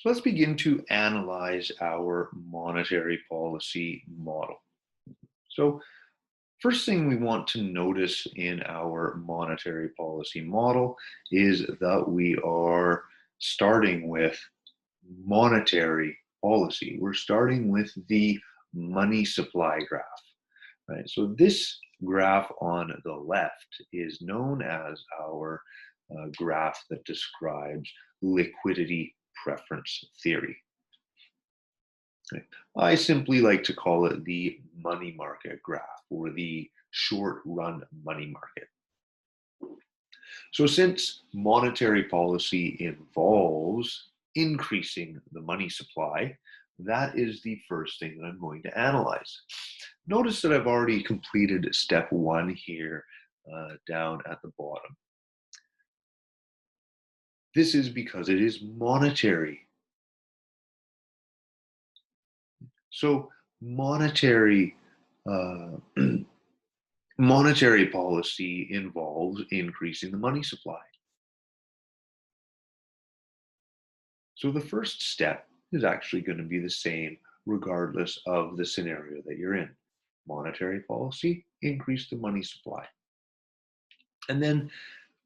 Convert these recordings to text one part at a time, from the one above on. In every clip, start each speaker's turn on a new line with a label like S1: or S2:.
S1: So let's begin to analyze our monetary policy model. So first thing we want to notice in our monetary policy model is that we are starting with monetary policy. We're starting with the money supply graph, right? So this graph on the left is known as our graph that describes liquidity preference theory. Right. I simply like to call it the money market graph or the short run money market. So since monetary policy involves increasing the money supply, that is the first thing that I'm going to analyze. Notice that I've already completed step one here down at the bottom. This is because it is monetary. So monetary uh, monetary policy involves increasing the money supply. So the first step is actually going to be the same regardless of the scenario that you're in. Monetary policy, increase the money supply. And then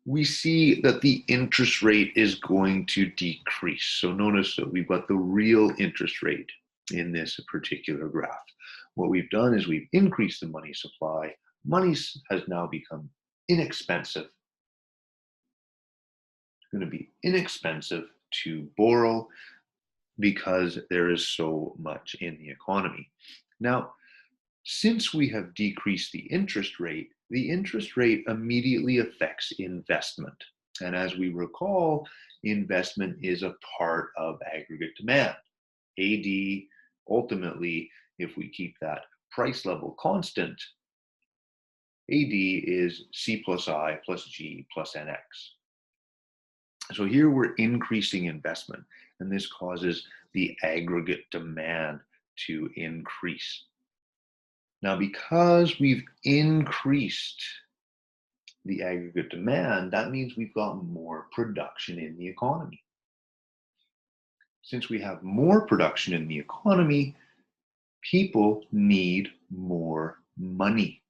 S1: we see that the interest rate is going to decrease. So notice that we've got the real interest rate in this particular graph. What we've done is we've increased the money supply. Money has now become inexpensive. It's going to be inexpensive to borrow because there is so much in the economy. Now, since we have decreased the interest rate immediately affects investment. And as we recall, investment is a part of aggregate demand. AD, ultimately, if we keep that price level constant, AD is C plus I plus G plus NX. So here we're increasing investment, and this causes the aggregate demand to increase. Now, because we've increased the aggregate demand, that means we've got more production in the economy. Since we have more production in the economy, people need more money,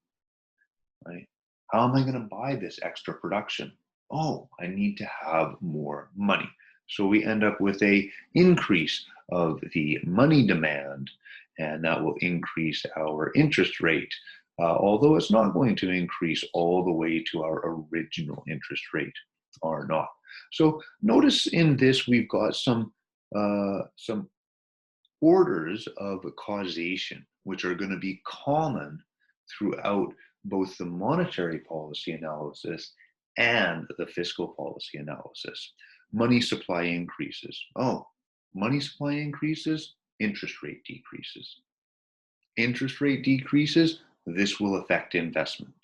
S1: right? How am I going to buy this extra production? Oh, I need to have more money. So we end up with an increase of the money demand, and that will increase our interest rate, although it's not going to increase all the way to our original interest rate, or not. So notice in this we've got some orders of causation, which are going to be common throughout both the monetary policy analysis and the fiscal policy analysis. Money supply increases. Oh, money supply increases, interest rate decreases. Interest rate decreases, this will affect investment.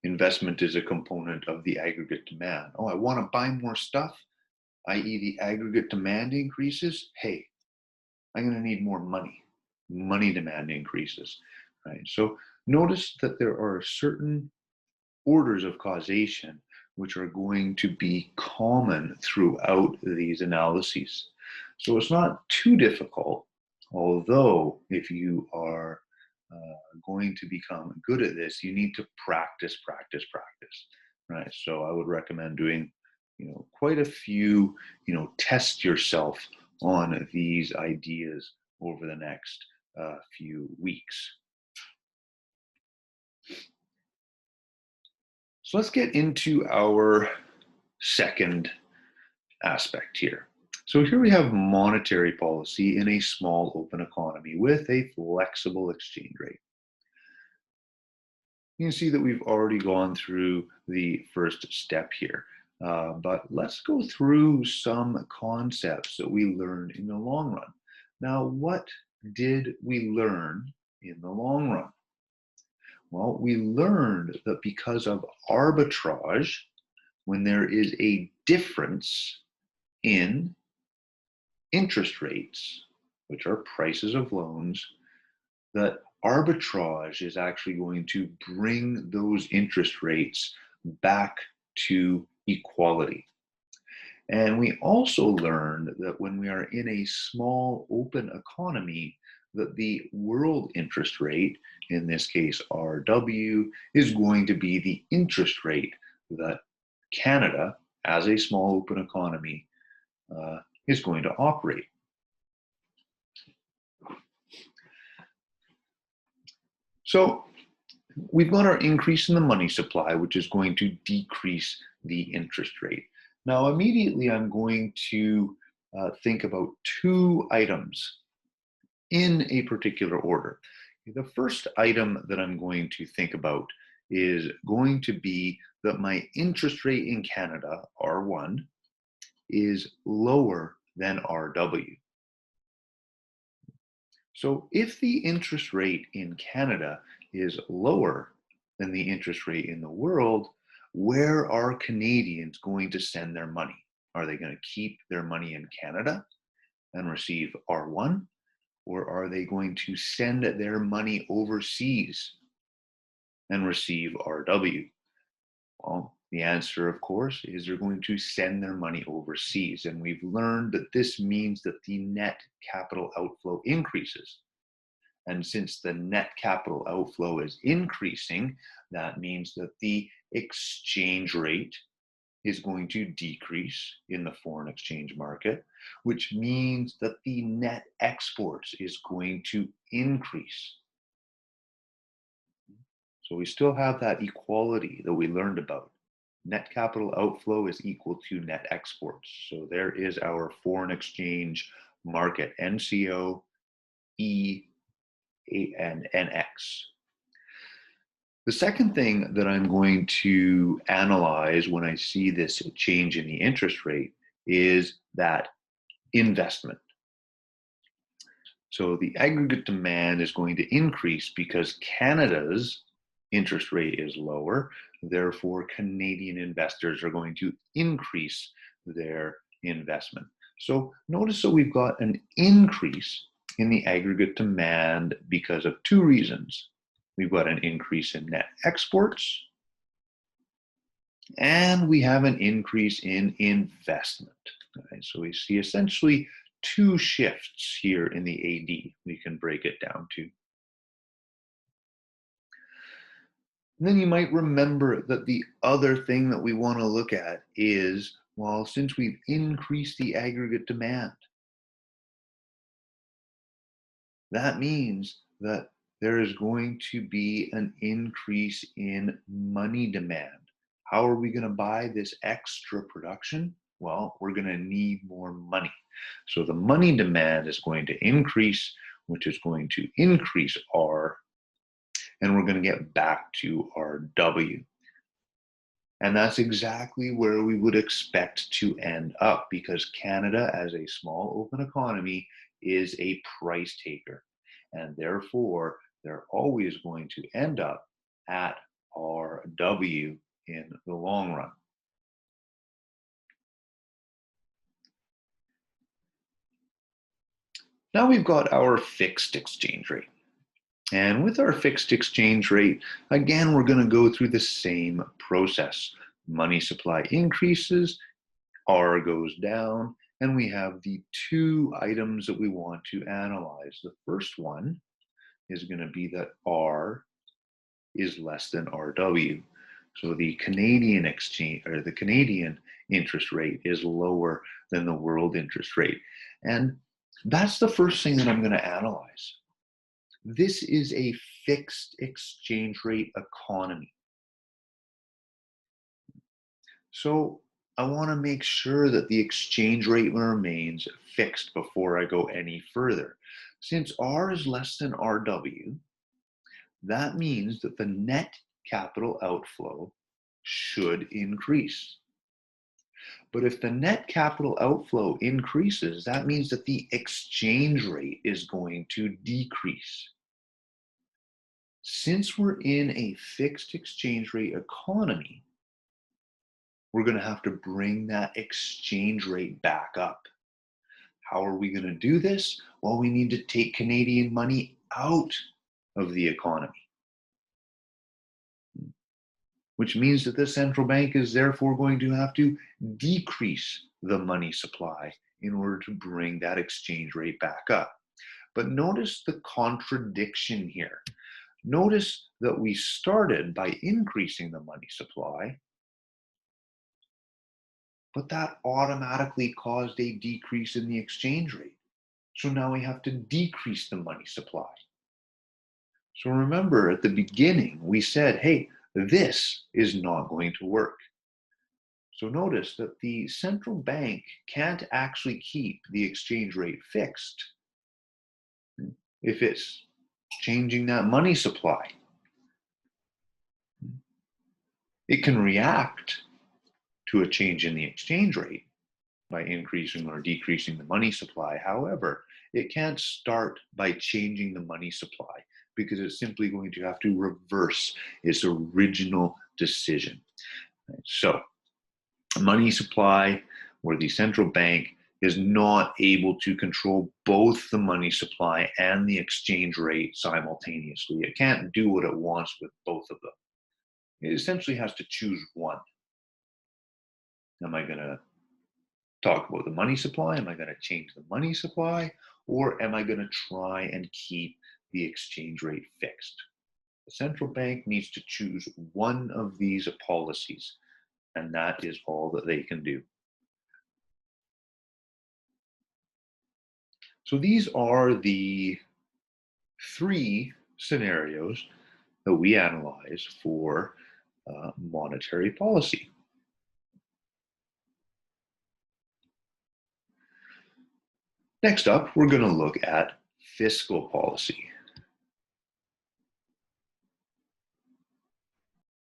S1: Investment is a component of the aggregate demand. Oh, I want to buy more stuff, i.e. the aggregate demand increases. Hey, I'm going to need more money. Money demand increases, right? So notice that there are certain orders of causation which are going to be common throughout these analyses. So it's not too difficult, although if you are going to become good at this, you need to practice, practice, practice, right? So I would recommend doing, quite a few, test yourself on these ideas over the next few weeks. So let's get into our second aspect here. So here we have monetary policy in a small open economy with a flexible exchange rate. You can see that we've already gone through the first step here, but let's go through some concepts that we learned in the long run. Now, what did we learn in the long run? Well, we learned that because of arbitrage, when there is a difference in interest rates, which are prices of loans, that arbitrage is actually going to bring those interest rates back to equality. And we also learned that when we are in a small open economy, that the world interest rate, in this case RW, is going to be the interest rate that Canada, as a small open economy, is going to operate. So we've got our increase in the money supply, which is going to decrease the interest rate. Now, immediately I'm going to think about two items in a particular order. The first item that I'm going to think about is going to be that my interest rate in Canada, R1, is lower than RW. So if the interest rate in Canada is lower than the interest rate in the world, where are Canadians going to send their money? Are they going to keep their money in Canada and receive R1? Or are they going to send their money overseas and receive RW? Well, the answer, of course, is they're going to send their money overseas. And we've learned that this means that the net capital outflow increases. And since the net capital outflow is increasing, that means that the exchange rate is going to decrease in the foreign exchange market, which means that the net exports is going to increase. So we still have that equality that we learned about. Net capital outflow is equal to net exports. So there is our foreign exchange market, NCO, E, and NX. The second thing that I'm going to analyze when I see this change in the interest rate is that investment. So the aggregate demand is going to increase because Canada's interest rate is lower. Therefore, Canadian investors are going to increase their investment. So notice that we've got an increase in the aggregate demand because of two reasons. We've got an increase in net exports, and we have an increase in investment. Right? So we see essentially two shifts here in the AD. We can break it down to. And then you might remember that the other thing that we want to look at is, well, since we've increased the aggregate demand, that means that there is going to be an increase in money demand. How are we going to buy this extra production? Well, we're going to need more money. So the money demand is going to increase, which is going to increase R, and we're going to get back to RW. And that's exactly where we would expect to end up, because Canada, as a small open economy, is a price taker. And therefore, they're always going to end up at RW in the long run. Now we've got our fixed exchange rate. And with our fixed exchange rate, again, we're going to go through the same process. Money supply increases, R goes down, and we have the two items that we want to analyze. The first one is going to be that R is less than RW. So the Canadian exchange, or the Canadian interest rate, is lower than the world interest rate. And that's the first thing that I'm going to analyze. This is a fixed exchange rate economy. So I want to make sure that the exchange rate remains fixed before I go any further. Since R is less than RW, that means that the net capital outflow should increase. But if the net capital outflow increases, that means that the exchange rate is going to decrease. Since we're in a fixed exchange rate economy, we're going to have to bring that exchange rate back up. How are we going to do this? Well, we need to take Canadian money out of the economy, which means that the central bank is therefore going to have to decrease the money supply in order to bring that exchange rate back up. But notice the contradiction here. Notice that we started by increasing the money supply, but that automatically caused a decrease in the exchange rate. So now we have to decrease the money supply. So remember, at the beginning, we said, hey, this is not going to work. So notice that the central bank can't actually keep the exchange rate fixed if it's changing that money supply. It can react to a change in the exchange rate by increasing or decreasing the money supply. However, it can't start by changing the money supply because it's simply going to have to reverse its original decision. So, money supply, where the central bank is not able to control both the money supply and the exchange rate simultaneously. It can't do what it wants with both of them. It essentially has to choose one. Am I going to talk about the money supply? Am I going to change the money supply? Or am I going to try and keep the exchange rate fixed? The central bank needs to choose one of these policies, and that is all that they can do. So these are the three scenarios that we analyze for monetary policy. Next up, we're going to look at fiscal policy.